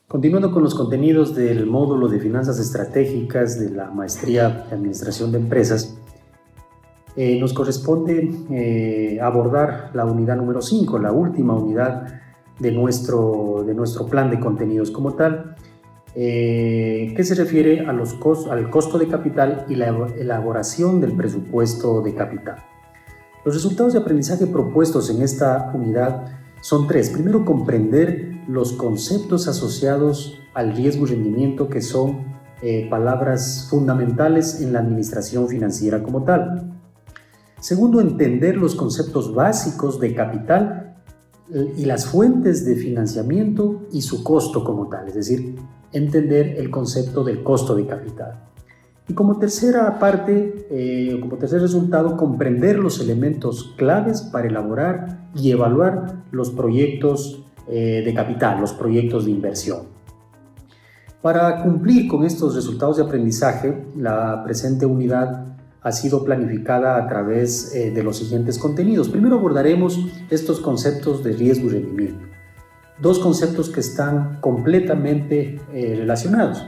Continuando con los contenidos del módulo de finanzas estratégicas de la maestría de administración de empresas, nos corresponde abordar la unidad número 5, la última unidad de nuestro plan de contenidos como tal, que se refiere a al costo de capital y la elaboración del presupuesto de capital. Los resultados de aprendizaje propuestos en esta unidad son tres. Primero, comprender los conceptos asociados al riesgo y rendimiento, que son palabras fundamentales en la administración financiera como tal. Segundo, entender los conceptos básicos de capital y las fuentes de financiamiento y su costo como tal, es decir, entender el concepto del costo de capital. Y como tercera parte, como tercer resultado, comprender los elementos claves para elaborar y evaluar los proyectos de capital, los proyectos de inversión. Para cumplir con estos resultados de aprendizaje, la presente unidad ha sido planificada a través de los siguientes contenidos. Primero abordaremos estos conceptos de riesgo y rendimiento, dos conceptos que están completamente relacionados.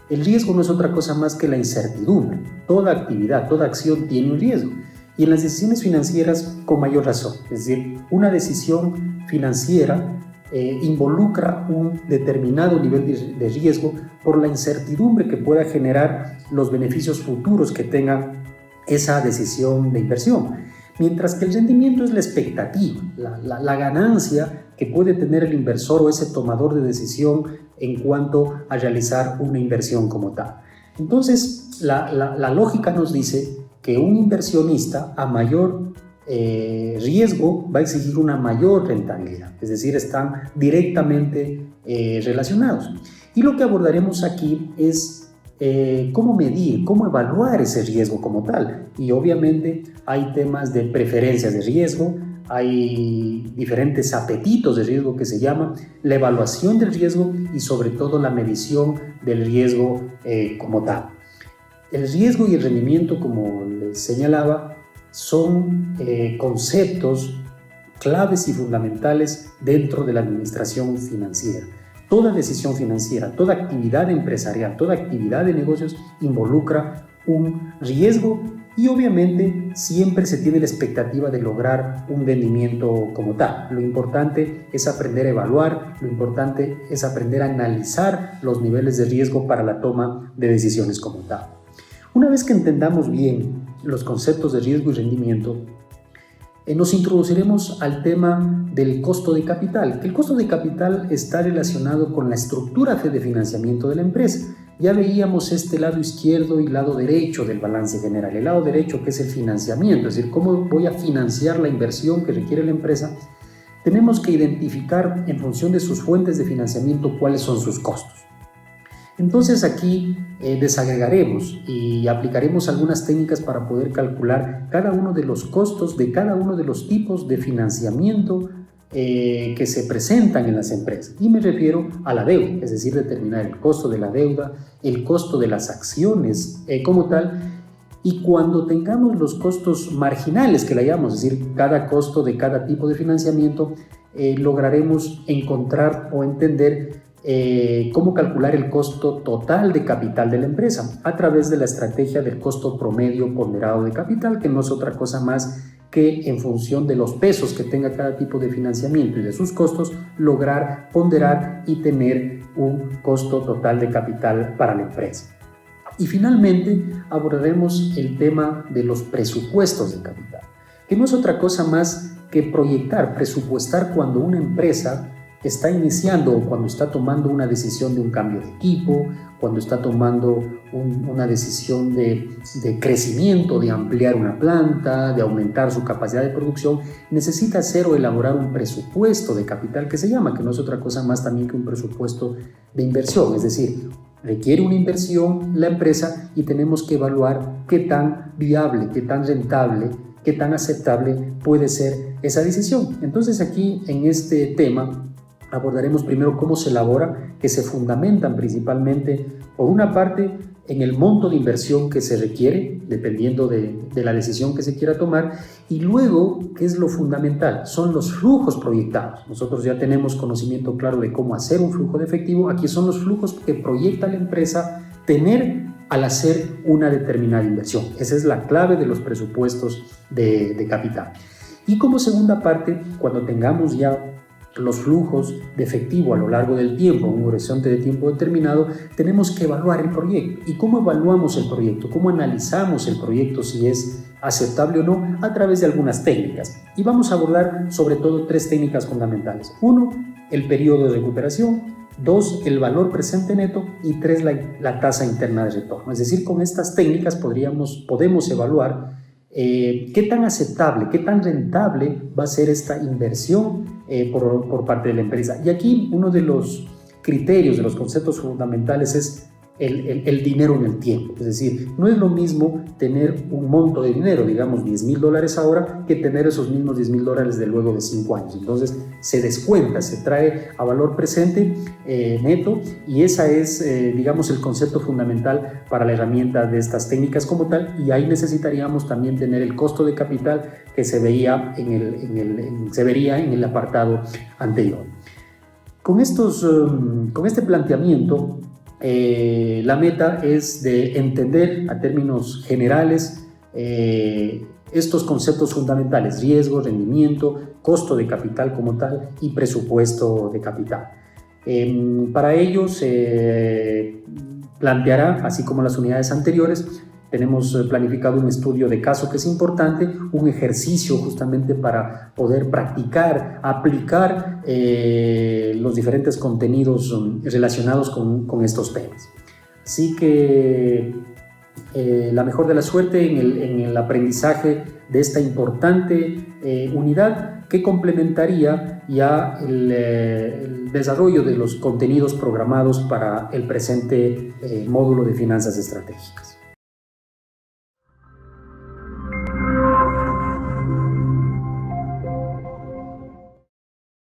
El riesgo no es otra cosa más que la incertidumbre. Toda actividad, toda acción tiene un riesgo. Y en las decisiones financieras, con mayor razón. Es decir, una decisión financiera involucra un determinado nivel de riesgo por la incertidumbre que pueda generar los beneficios futuros que tenga esa decisión de inversión. Mientras que el rendimiento es la expectativa, la ganancia que puede tener el inversor o ese tomador de decisión en cuanto a realizar una inversión como tal. Entonces, la lógica nos dice que un inversionista a mayor riesgo va a exigir una mayor rentabilidad, es decir, están directamente relacionados. Y lo que abordaremos aquí es cómo medir, cómo evaluar ese riesgo como tal. Y obviamente hay temas de preferencias de riesgo, hay diferentes apetitos de riesgo que se llama, la evaluación del riesgo y sobre todo la medición del riesgo como tal. El riesgo y el rendimiento, como les señalaba, son conceptos claves y fundamentales dentro de la administración financiera. Toda decisión financiera, toda actividad empresarial, toda actividad de negocios involucra un riesgo y obviamente siempre se tiene la expectativa de lograr un rendimiento como tal. Lo importante es aprender a evaluar, lo importante es aprender a analizar los niveles de riesgo para la toma de decisiones como tal. Una vez que entendamos bien los conceptos de riesgo y rendimiento, nos introduciremos al tema del costo de capital, que el costo de capital está relacionado con la estructura de financiamiento de la empresa. Ya veíamos este lado izquierdo y lado derecho del balance general. El lado derecho, que es el financiamiento, es decir, cómo voy a financiar la inversión que requiere la empresa. Tenemos que identificar en función de sus fuentes de financiamiento cuáles son sus costos. Entonces aquí desagregaremos y aplicaremos algunas técnicas para poder calcular cada uno de los costos de cada uno de los tipos de financiamiento que se presentan en las empresas. Y me refiero a la deuda, es decir, determinar el costo de la deuda, el costo de las acciones como tal. Y cuando tengamos los costos marginales, que la llamamos, es decir, cada costo de cada tipo de financiamiento, lograremos encontrar o entender cómo calcular el costo total de capital de la empresa a través de la estrategia del costo promedio ponderado de capital, que no es otra cosa más que en función de los pesos que tenga cada tipo de financiamiento y de sus costos, lograr ponderar y tener un costo total de capital para la empresa. Y finalmente abordaremos el tema de los presupuestos de capital, que no es otra cosa más que proyectar, presupuestar cuando una empresa está iniciando o cuando está tomando una decisión de un cambio de equipo, cuando está tomando una decisión de crecimiento, de ampliar una planta, de aumentar su capacidad de producción, necesita hacer o elaborar un presupuesto de capital que se llama, que no es otra cosa más también que un presupuesto de inversión, es decir, requiere una inversión la empresa y tenemos que evaluar qué tan viable, qué tan rentable, qué tan aceptable puede ser esa decisión. Entonces aquí en este tema abordaremos primero cómo se elabora, que se fundamentan principalmente, por una parte, en el monto de inversión que se requiere, dependiendo de la decisión que se quiera tomar, y luego, ¿qué es lo fundamental? Son los flujos proyectados. Nosotros ya tenemos conocimiento claro de cómo hacer un flujo de efectivo. Aquí son los flujos que proyecta la empresa tener al hacer una determinada inversión. Esa es la clave de los presupuestos de capital. Y como segunda parte, cuando tengamos ya los flujos de efectivo a lo largo del tiempo, un horizonte de tiempo determinado, tenemos que evaluar el proyecto. ¿Y cómo evaluamos el proyecto? ¿Cómo analizamos el proyecto si es aceptable o no? A través de algunas técnicas. Y vamos a abordar sobre todo 3 técnicas fundamentales. 1, el periodo de recuperación. 2, el valor presente neto. Y 3, la tasa interna de retorno. Es decir, con estas técnicas podemos evaluar qué tan aceptable, qué tan rentable va a ser esta inversión por parte de la empresa. Y aquí uno de los criterios, de los conceptos fundamentales es el dinero en el tiempo. Es decir, no es lo mismo tener un monto de dinero, digamos $10,000 ahora, que tener esos mismos $10,000 de luego de 5 años. Entonces se descuenta, se trae a valor presente neto, y esa es, digamos, el concepto fundamental para la herramienta de estas técnicas como tal. Y ahí necesitaríamos también tener el costo de capital que se veía en el apartado anterior. Con este planteamiento, la meta es de entender a términos generales estos conceptos fundamentales: riesgo, rendimiento, costo de capital como tal y presupuesto de capital. Para ello se planteará, así como las unidades anteriores, tenemos planificado un estudio de caso que es importante, un ejercicio justamente para poder practicar, aplicar los diferentes contenidos relacionados con estos temas. Así que la mejor de la suerte en el aprendizaje de esta importante unidad, que complementaría ya el desarrollo de los contenidos programados para el presente módulo de finanzas estratégicas.